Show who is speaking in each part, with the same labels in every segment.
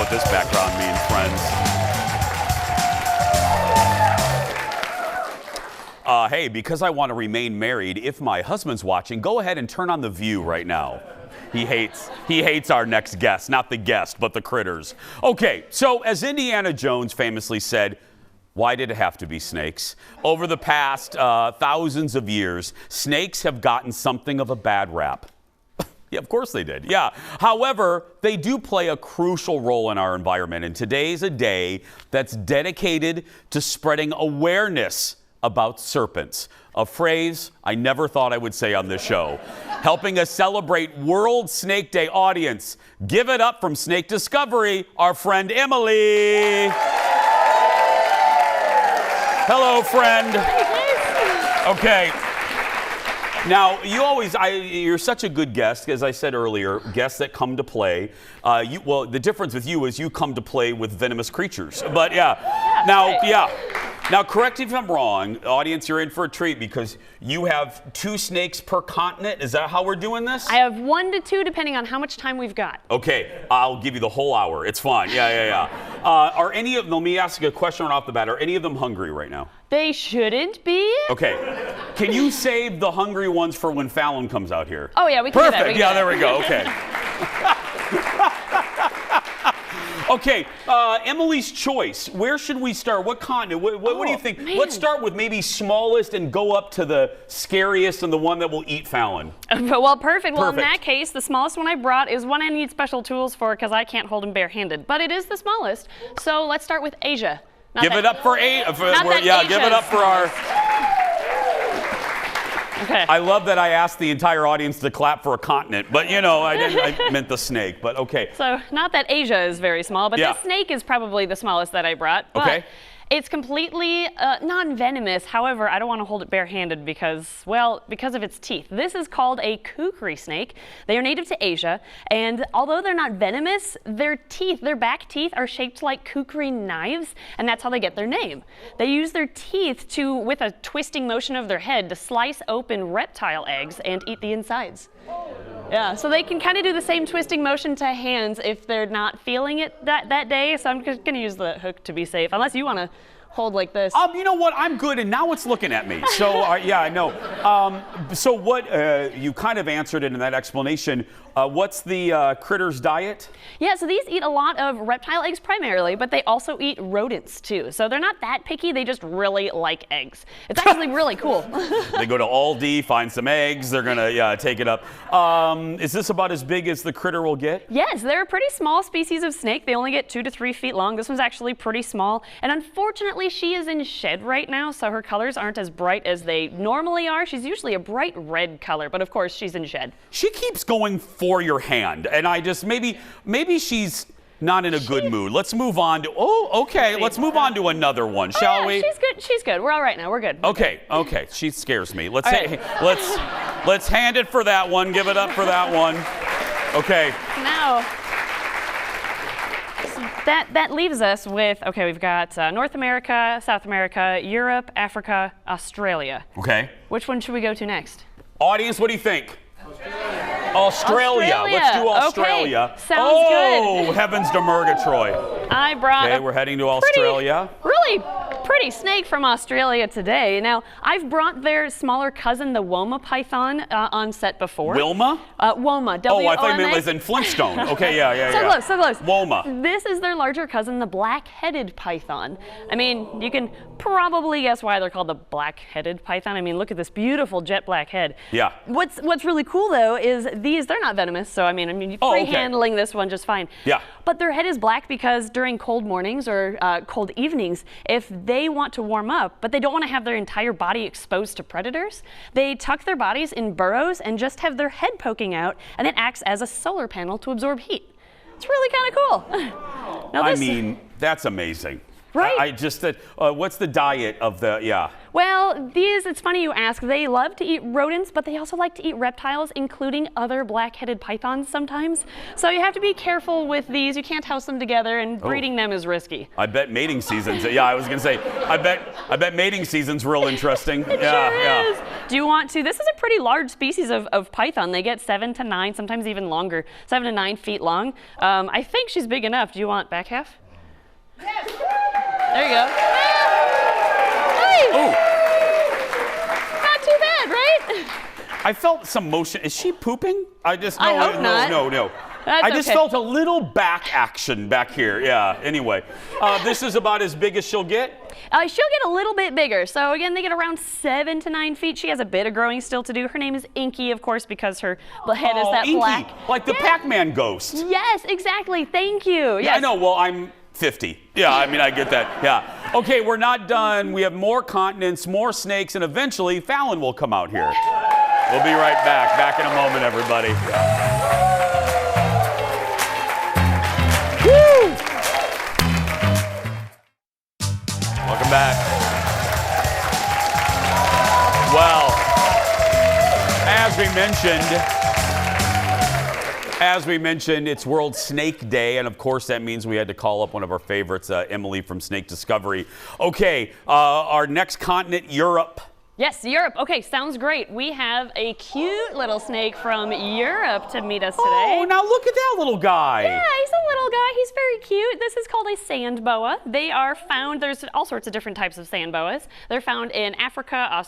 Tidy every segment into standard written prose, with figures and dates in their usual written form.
Speaker 1: what this background means, friends. Hey, because I want to remain married, if my husband's watching, go ahead and turn on The View right now. He hates our next guest, not the guest, but the critters. Okay, so as Indiana Jones famously said, why did it have to be snakes? Over the past thousands of years, snakes have gotten something of a bad rap. Yeah, of course they did. Yeah. However, they do play a crucial role in our environment, and today's a day that's dedicated to spreading awareness about serpents, a phrase I never thought I would say on this show. Helping us celebrate World Snake Day. Audience, give it up from Snake Discovery, our friend Emily. Hello, friend. Okay. Now, you're such a good guest, as I said earlier, guests that come to play. Well, the difference with you is you come to play with venomous creatures. But Now, correct me if I'm wrong, audience, you're in for a treat because you have 2 snakes per continent. Is that how we're doing this?
Speaker 2: I have 1 to 2, depending on how much time we've got.
Speaker 1: Okay, I'll give you the whole hour. It's fine. Yeah. Are any of them, let me ask you a question right off the bat, are any of them hungry right now?
Speaker 2: They shouldn't be.
Speaker 1: Okay. Can you save the hungry ones for when Fallon comes out here?
Speaker 2: Oh, yeah, we can do that.
Speaker 1: Perfect. Yeah, there we go. Okay. Okay, Emily's choice. Where should we start? What continent? What do you think?
Speaker 2: Man.
Speaker 1: Let's start with maybe smallest and go up to the scariest and the one that will eat Fallon.
Speaker 2: Well, perfect. Well, in that case, the smallest one I brought is one I need special tools for because I can't hold him barehanded. But it is the smallest. So let's start with Asia.
Speaker 1: Give it up for Asia. Yeah, give it up for our...
Speaker 2: Okay.
Speaker 1: I love that I asked the entire audience to clap for a continent, but you know, I meant the snake, but okay.
Speaker 2: So, not that Asia is very small, but this snake is probably the smallest that I brought. But
Speaker 1: okay.
Speaker 2: It's completely non-venomous. However, I don't want to hold it barehanded because of its teeth. This is called a kukri snake. They are native to Asia, and although they're not venomous, their back teeth are shaped like kukri knives, and that's how they get their name. They use their teeth with a twisting motion of their head, to slice open reptile eggs and eat the insides. Yeah, so they can kind of do the same twisting motion to hands if they're not feeling it that day. So I'm just going to use the hook to be safe, unless you want to hold like this.
Speaker 1: You know what? I'm good, and now it's looking at me. So yeah, I know. So what? You kind of answered it in that explanation. What's the critter's diet?
Speaker 2: Yeah, so these eat a lot of reptile eggs primarily, but they also eat rodents too. So they're not that picky, they just really like eggs. It's actually really cool.
Speaker 1: They go to Aldi, find some eggs, they're gonna take it up. Is this about as big as the critter will get?
Speaker 2: Yes, they're a pretty small species of snake. They only get 2 to 3 feet long. This one's actually pretty small. And unfortunately, she is in shed right now, so her colors aren't as bright as they normally are. She's usually a bright red color, but of course she's in shed.
Speaker 1: She keeps going for your hand, and I just maybe she's not in a good mood. Let's move on to let's move on to another one, shall we?
Speaker 2: She's good. We're all right now. We're good.
Speaker 1: Okay. She scares me. Let's hand it for that one. Give it up for that one. Okay.
Speaker 2: Now that leaves us with we've got North America, South America, Europe, Africa, Australia.
Speaker 1: Okay.
Speaker 2: Which one should we go to next?
Speaker 1: Audience, what do you think? Australia. Let's do Australia.
Speaker 2: Okay. Sounds good.
Speaker 1: Oh, heavens to Murgatroyd.
Speaker 2: I brought
Speaker 1: we're heading to Australia.
Speaker 2: Really pretty snake from Australia today. Now, I've brought their smaller cousin, the Woma python, on set before.
Speaker 1: Wilma?
Speaker 2: Woma. W-O-M-A.
Speaker 1: Oh, I thought it was in Flintstone. Okay, yeah.
Speaker 2: So close.
Speaker 1: Woma.
Speaker 2: This is their larger cousin, the blackheaded python. I mean, you can probably guess why they're called the blackheaded python. I mean, look at this beautiful jet black head.
Speaker 1: Yeah.
Speaker 2: What's really cool though is they're not venomous, so I mean, free handling this one just fine.
Speaker 1: Yeah.
Speaker 2: But their head is black because during cold mornings or cold evenings, if they want to warm up, but they don't want to have their entire body exposed to predators, they tuck their bodies in burrows and just have their head poking out, and it acts as a solar panel to absorb heat. It's really kind of cool.
Speaker 1: I mean, that's amazing.
Speaker 2: Right.
Speaker 1: I just, what's the diet of the, yeah.
Speaker 2: Well, it's funny you ask. They love to eat rodents, but they also like to eat reptiles, including other black-headed pythons sometimes. So you have to be careful with these. You can't house them together, and breeding them is risky.
Speaker 1: I bet mating seasons, yeah, I was going to say, I bet mating season's real interesting.
Speaker 2: It sure is. Do you want to, this is a pretty large species of python. They get 7 to 9, sometimes even longer, 7 to 9 feet long. I think she's big enough. Do you want back half? Yes. There you go. Hey!
Speaker 1: Oh.
Speaker 2: Not too bad, right?
Speaker 1: I felt some motion. Is she pooping? I
Speaker 2: hope not.
Speaker 1: No.
Speaker 2: That's
Speaker 1: I just
Speaker 2: okay.
Speaker 1: felt a little back action back here. Yeah, anyway. This is about as big as she'll get?
Speaker 2: She'll get a little bit bigger. So again, they get around 7 to 9 feet. She has a bit of growing still to do. Her name is Inky, of course, because her head is that
Speaker 1: Inky,
Speaker 2: black.
Speaker 1: like the Pac-Man ghost.
Speaker 2: Yes, exactly. Thank you.
Speaker 1: Yeah,
Speaker 2: yes.
Speaker 1: I know. Well, I'm 50. Yeah, I mean, I get that. Yeah. Okay, we're not done. We have more continents, more snakes, and eventually Fallon will come out here. We'll be right back. Back in a moment, everybody. Woo! Welcome back. Well, as we mentioned, it's World Snake Day, and of course that means we had to call up one of our favorites, Emily from Snake Discovery. Okay, our next continent, Europe.
Speaker 2: Yes, Europe. Okay, sounds great. We have a cute little snake from Europe to meet us today.
Speaker 1: Oh, now look at that little guy.
Speaker 2: Yeah, he's a little guy. He's very cute. This is called a sand boa. They are found, there's all sorts of different types of sand boas. They're found in Africa,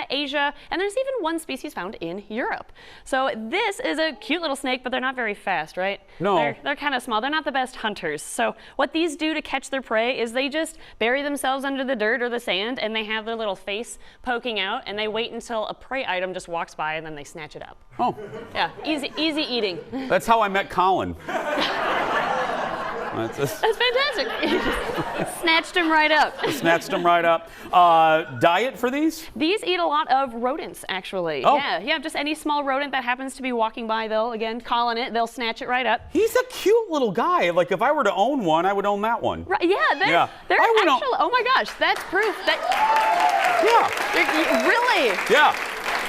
Speaker 2: Asia, and there's even one species found in Europe. So this is a cute little snake, but they're not very fast, right?
Speaker 1: No.
Speaker 2: They're kind of small. They're not the best hunters. So what these do to catch their prey is they just bury themselves under the dirt or the sand, and they have their little face poking out, and they wait until a prey item just walks by, and then they snatch it up.
Speaker 1: Oh.
Speaker 2: Yeah, easy eating.
Speaker 1: That's how I met Colin.
Speaker 2: That's fantastic. Snatched him right up.
Speaker 1: Snatched him right up. Diet for these?
Speaker 2: These eat a lot of rodents, actually.
Speaker 1: Oh.
Speaker 2: Yeah, just any small rodent that happens to be walking by, they'll, again, call on it, they'll snatch it right up.
Speaker 1: He's a cute little guy. Like, if I were to own one, I would own that one.
Speaker 2: Right, they're actually, oh my gosh, that's proof that, really?
Speaker 1: Yeah.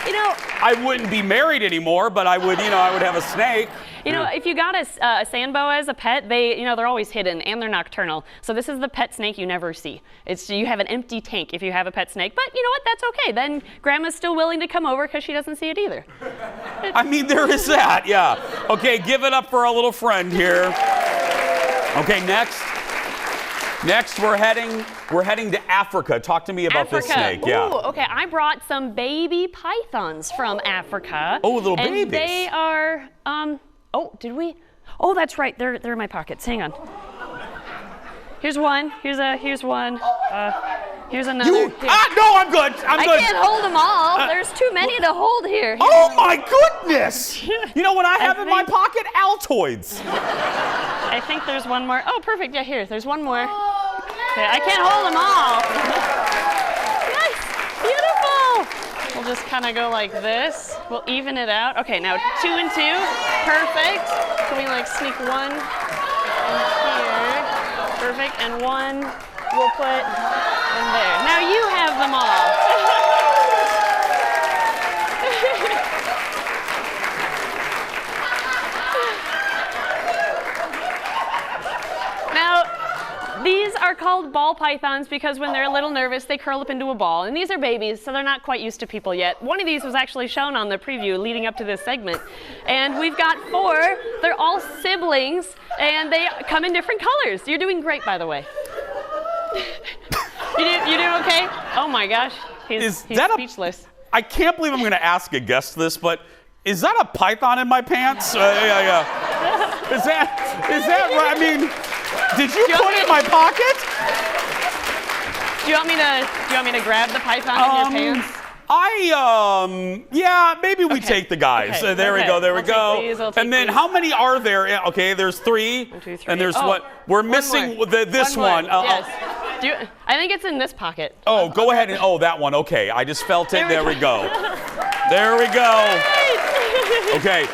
Speaker 2: You know,
Speaker 1: I wouldn't be married anymore, but I would, I would have a snake.
Speaker 2: You know, if you got a sand boa as a pet, they're always hidden and they're nocturnal. So this is the pet snake you never see. You have an empty tank if you have a pet snake. But you know what? That's okay. Then Grandma's still willing to come over because she doesn't see it either.
Speaker 1: I mean, there is that. Yeah. Okay, give it up for our little friend here. Okay, next. Next, we're heading to Africa. Talk to me about this snake. Yeah.
Speaker 2: Ooh, okay. I brought some baby pythons from Africa.
Speaker 1: Oh, little babies.
Speaker 2: And they are. Oh, did we? Oh, that's right. They're in my pockets. Hang on. Here's one. Here's one. Here's another.
Speaker 1: No, I'm good. I'm good.
Speaker 2: I can't hold them all. There's too many to hold here.
Speaker 1: Oh my goodness! You know what I have in my pocket? Altoids.
Speaker 2: I think there's one more. Oh, perfect. Yeah, here. There's one more. Okay, I can't hold them all. Nice. Beautiful. We'll just kind of go like this. We'll even it out. Okay, now 2 and 2. Perfect. Can we sneak one in here? Perfect. And one we'll put in there. Now you have them all. Now, these are called ball pythons because when they're a little nervous, they curl up into a ball. And these are babies, so they're not quite used to people yet. One of these was actually shown on the preview leading up to this segment. And we've got 4. They're all siblings, and they come in different colors. You're doing great, by the way. You do okay? Oh my gosh, he's speechless.
Speaker 1: I can't believe I'm going to ask a guest this, but is that a python in my pants? Yeah. Is that right? I mean, did you put it in my pocket?
Speaker 2: Do you want me to grab the python in your pants?
Speaker 1: Yeah, maybe we take the guys.
Speaker 2: Okay.
Speaker 1: There we go. And then
Speaker 2: these.
Speaker 1: How many are there? Okay, there's 3.
Speaker 2: 1, 2, 3.
Speaker 1: And there's what? We're missing this one.
Speaker 2: Yes. I think it's in this pocket.
Speaker 1: Oh, go ahead and, that one. Okay, I just felt it. There we go. There we go. Okay,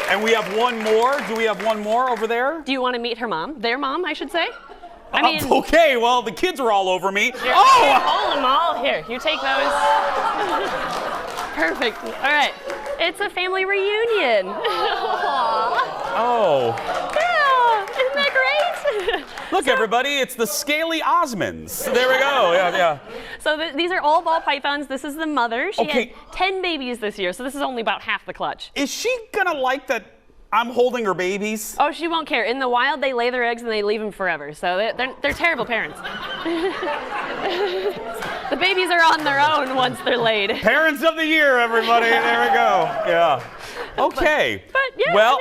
Speaker 1: and we have one more. Do we have one more over there?
Speaker 2: Do you want to meet her mom? Their mom, I should say. I mean,
Speaker 1: okay, well, the kids are all over me.
Speaker 2: Here,
Speaker 1: Oh!
Speaker 2: hold them all. Here, you take those. Perfect. All right. It's a family reunion.
Speaker 1: Oh.
Speaker 2: Yeah, isn't that great?
Speaker 1: Look, everybody, it's the Scaly Osmonds. There we go. Yeah.
Speaker 2: So these are all ball pythons. This is the mother. She
Speaker 1: Okay.
Speaker 2: had 10 babies this year, so this is only about half the clutch.
Speaker 1: Is she gonna like that I'm holding her babies?
Speaker 2: Oh, she won't care. In the wild, they lay their eggs and they leave them forever. So they're terrible parents. The babies are on their own once they're laid.
Speaker 1: Parents of the year, everybody. There we go. Yeah. Okay.
Speaker 2: But yeah.
Speaker 1: Well,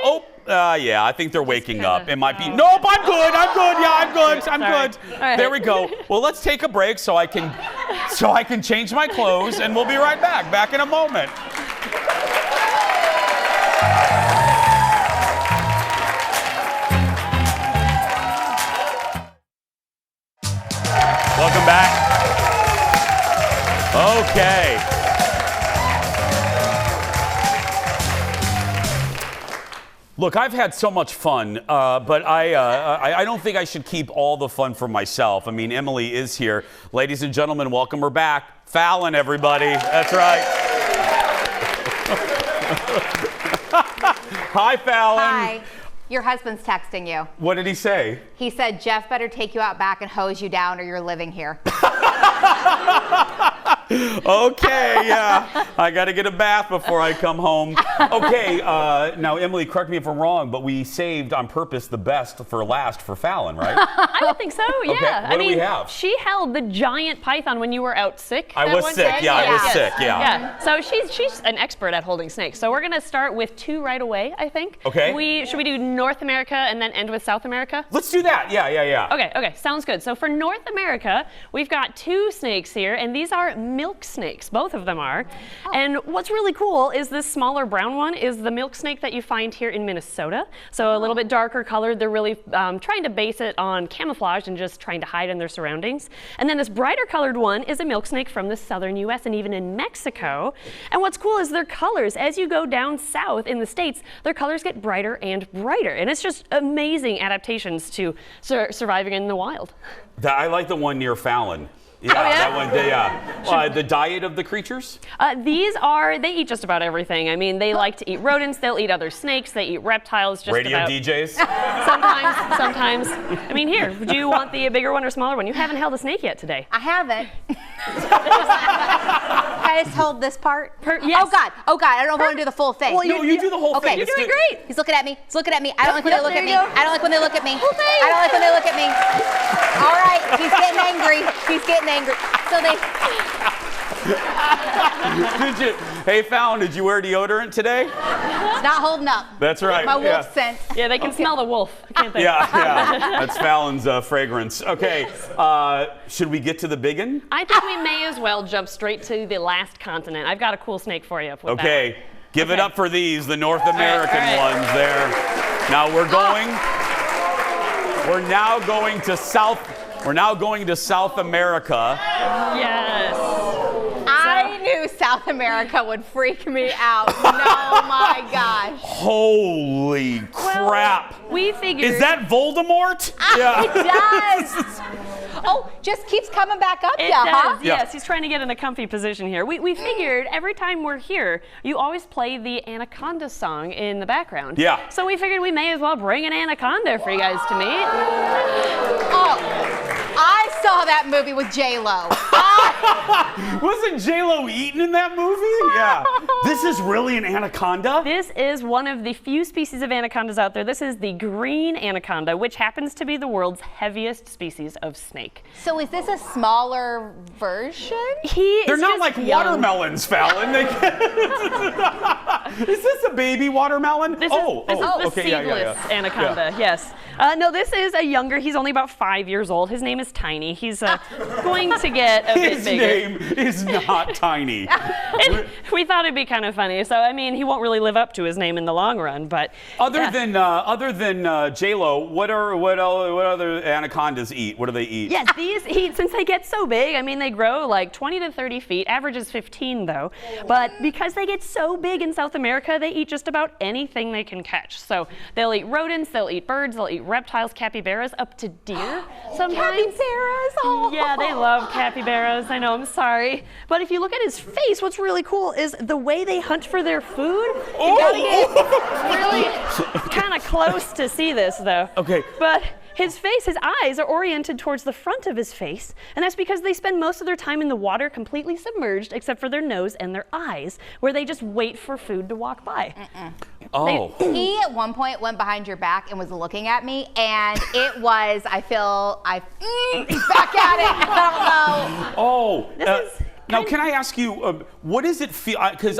Speaker 2: I mean,
Speaker 1: yeah, I think they're waking up. It might be.
Speaker 2: Oh.
Speaker 1: Nope, I'm good. I'm good. Yeah, I'm good. I'm
Speaker 2: Sorry.
Speaker 1: good.
Speaker 2: All right.
Speaker 1: There we go. Well, let's take a break so I can change my clothes, and we'll be right back. Back in a moment. Welcome back. Okay. Look, I've had so much fun, but I don't think I should keep all the fun for myself. I mean, Emily is here. Ladies and gentlemen, welcome her back. Fallon, everybody. That's right. Hi, Fallon.
Speaker 3: Hi. Your husband's texting you.
Speaker 1: What did he say?
Speaker 3: He said, Jeff better take you out back and hose you down or you're living here.
Speaker 1: Okay, yeah. I got to get a bath before I come home. Okay, now, Emily, correct me if I'm wrong, but we saved on purpose the best for last for Fallon, right?
Speaker 2: I would think so, yeah.
Speaker 1: Okay, what
Speaker 2: I mean,
Speaker 1: do we have?
Speaker 2: she held the giant python when you were out sick.
Speaker 1: I
Speaker 2: that
Speaker 1: was
Speaker 2: one
Speaker 1: sick,
Speaker 2: day.
Speaker 1: yeah, I was
Speaker 2: Yes.
Speaker 1: sick, yeah.
Speaker 2: Yeah, so she's an expert at holding snakes. So we're going to start with 2 right away, I think.
Speaker 1: Okay.
Speaker 2: Should we do North America and then end with South America?
Speaker 1: Let's do that. Yeah.
Speaker 2: Okay, sounds good. So for North America, we've got 2 snakes here, and these are milk snakes. Both of them are.
Speaker 3: Oh.
Speaker 2: And what's really cool is this smaller brown one is the milk snake that you find here in Minnesota. So a little bit darker colored. They're really trying to base it on camouflage and just trying to hide in their surroundings. And then this brighter colored one is a milk snake from the southern U.S. and even in Mexico. And what's cool is their colors. As you go down south in the States, their colors get brighter and brighter. And it's just amazing adaptations to surviving in the wild.
Speaker 1: I like the one near Fallon. Yeah,
Speaker 2: Oh, yeah?
Speaker 1: that one. The diet of the creatures?
Speaker 2: They eat just about everything. I mean, they like to eat rodents, they'll eat other snakes, they eat reptiles, just
Speaker 1: Radio
Speaker 2: about.
Speaker 1: DJs?
Speaker 2: Sometimes. I mean, here, do you want the bigger one or smaller one? You haven't held a snake yet today.
Speaker 3: I haven't. I just hold this part.
Speaker 2: Yes.
Speaker 3: Oh God, I don't want to do the full thing.
Speaker 2: Well,
Speaker 1: No, you do the whole
Speaker 3: Okay.
Speaker 1: thing.
Speaker 2: You're
Speaker 1: It's
Speaker 2: doing
Speaker 1: the-
Speaker 2: great.
Speaker 3: He's looking at me. I don't like when they look at me.
Speaker 2: There you go.
Speaker 3: I don't like when they look at me. I don't like when they look at me. All right, he's getting angry. So they.
Speaker 1: Hey, Fallon, did you wear deodorant today?
Speaker 3: It's not holding up.
Speaker 1: That's right.
Speaker 3: My wolf
Speaker 1: yeah.
Speaker 3: scent.
Speaker 2: Yeah, they can smell the wolf, can't they?
Speaker 1: Yeah. That's Fallon's fragrance. Okay, should we get to the biggin?
Speaker 2: I think we may as well jump straight to the last continent. I've got a cool snake for you. With that
Speaker 1: Okay,
Speaker 2: one.
Speaker 1: give it up for these, the North American
Speaker 2: all right.
Speaker 1: ones there. Now we're now going to South America.
Speaker 2: Yes.
Speaker 3: I knew South America would freak me out. No, my gosh.
Speaker 1: Holy crap.
Speaker 2: We figured.
Speaker 1: Is that Voldemort?
Speaker 3: It does. Oh, just keeps coming back up,
Speaker 2: It
Speaker 3: yeah,
Speaker 2: does,
Speaker 3: huh?
Speaker 1: Yeah.
Speaker 2: yes. He's trying to get in a comfy position here. We figured every time we're here, you always play the anaconda song in the background.
Speaker 1: Yeah.
Speaker 2: So we figured we may as well bring an anaconda for you guys to meet.
Speaker 3: Oh, I saw that movie with J-Lo.
Speaker 1: Wasn't J-Lo eaten in that movie? Yeah. This is really an anaconda?
Speaker 2: This is one of the few species of anacondas out there. This is the green anaconda, which happens to be the world's heaviest species of snake.
Speaker 3: So is this a smaller version?
Speaker 1: They're not like watermelons, Fallon. Is this a baby watermelon?
Speaker 2: This is the
Speaker 1: okay,
Speaker 2: seedless anaconda, yes. No, this is a younger, he's only about 5 years old. His name is Tiny. He's going to get a bit
Speaker 1: name is not Tiny.
Speaker 2: We thought it'd be kind of funny. So, I mean, he won't really live up to his name in the long run, but
Speaker 1: other than J-Lo, what other anacondas eat? What do they eat?
Speaker 2: yes, these eat, since they get so big, I mean, they grow like 20 to 30 feet. Average is 15 though. But because they get so big in South America, they eat just about anything they can catch. So they'll eat rodents, they'll eat birds, they'll eat reptiles, capybaras, up to deer sometimes.
Speaker 3: Capybaras. Oh.
Speaker 2: Yeah, they love capybaras. I know, I'm sorry. But if you look at his face, what's really cool is the way they hunt for their food. You gotta get really kind of close to see this though.
Speaker 1: Okay.
Speaker 2: But his face, his eyes are oriented towards the front of his face, and that's because they spend most of their time in the water completely submerged, except for their nose and their eyes, where they just wait for food to walk by.
Speaker 1: Oh.
Speaker 3: He at one point went behind your back and was looking at me, and it was, he's back at it. I don't know.
Speaker 1: Oh. Now, can I ask you, what does it feel? Because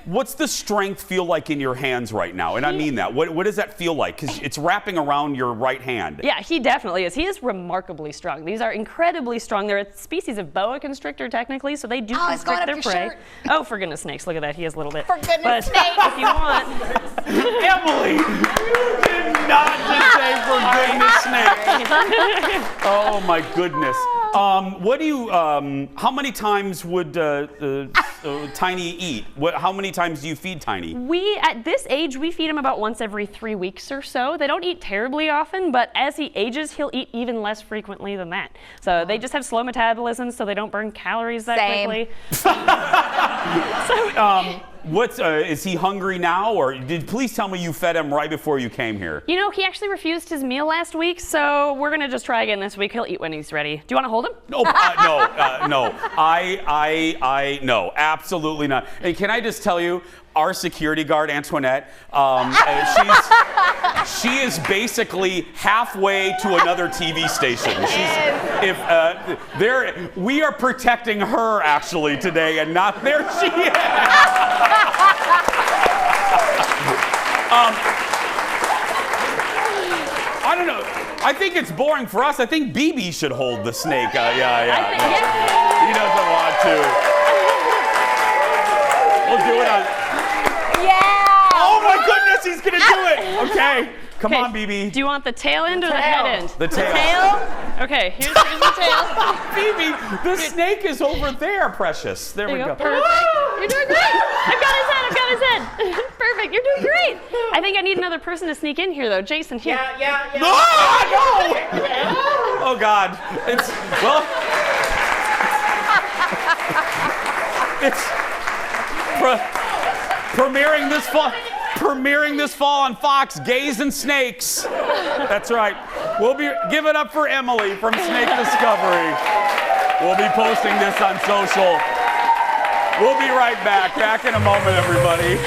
Speaker 1: what's the strength feel like in your hands right now? And I mean that. What does that feel like? Because it's wrapping around your right hand.
Speaker 2: Yeah, he definitely is. He is remarkably strong. These are incredibly strong. They're a species of boa constrictor, technically, so they do constrict their prey.
Speaker 3: Shirt.
Speaker 2: Oh, for goodness sakes, look at that. He is a little bit.
Speaker 3: For goodness
Speaker 2: but
Speaker 3: sakes.
Speaker 2: if you want.
Speaker 1: Emily, you did not just say for goodness sake. Oh my goodness. What do you? How many times would Tiny eat? How many times do you feed Tiny?
Speaker 2: At this age, we feed him about once every 3 weeks or so. They don't eat terribly often, but as he ages, he'll eat even less frequently than that. So they just have slow metabolism, so they don't burn calories that quickly.
Speaker 1: Is he hungry now, or please tell me you fed him right before you came here?
Speaker 2: You know, he actually refused his meal last week, so we're gonna just try again this week. He'll eat when he's ready. Do you want to hold him?
Speaker 1: No, no, absolutely not. And can I just tell you, our security guard, Antoinette, she is basically halfway to another TV station. We are protecting her actually today, and not there she is. I don't know. I think it's boring for us. I think BB should hold the snake. Yeah. He doesn't want to. We'll do it on.
Speaker 3: Yeah!
Speaker 1: Oh my goodness, he's gonna do it! Okay, come on, BB.
Speaker 2: Do you want the tail end or the head end?
Speaker 1: The tail.
Speaker 2: Okay, here's the tail.
Speaker 1: BB, the snake is over there, precious. There we go.
Speaker 2: Perfect. You're doing great. I've got his head. Perfect. You're doing great. I think I need another person to sneak in here, though. Jason, here.
Speaker 4: Yeah.
Speaker 1: No! Oh God. It's premiering this fall on Fox, Gays and Snakes. That's right. Give it up for Emily from Snake Discovery. We'll be posting this on social. We'll be right back. Back in a moment, everybody.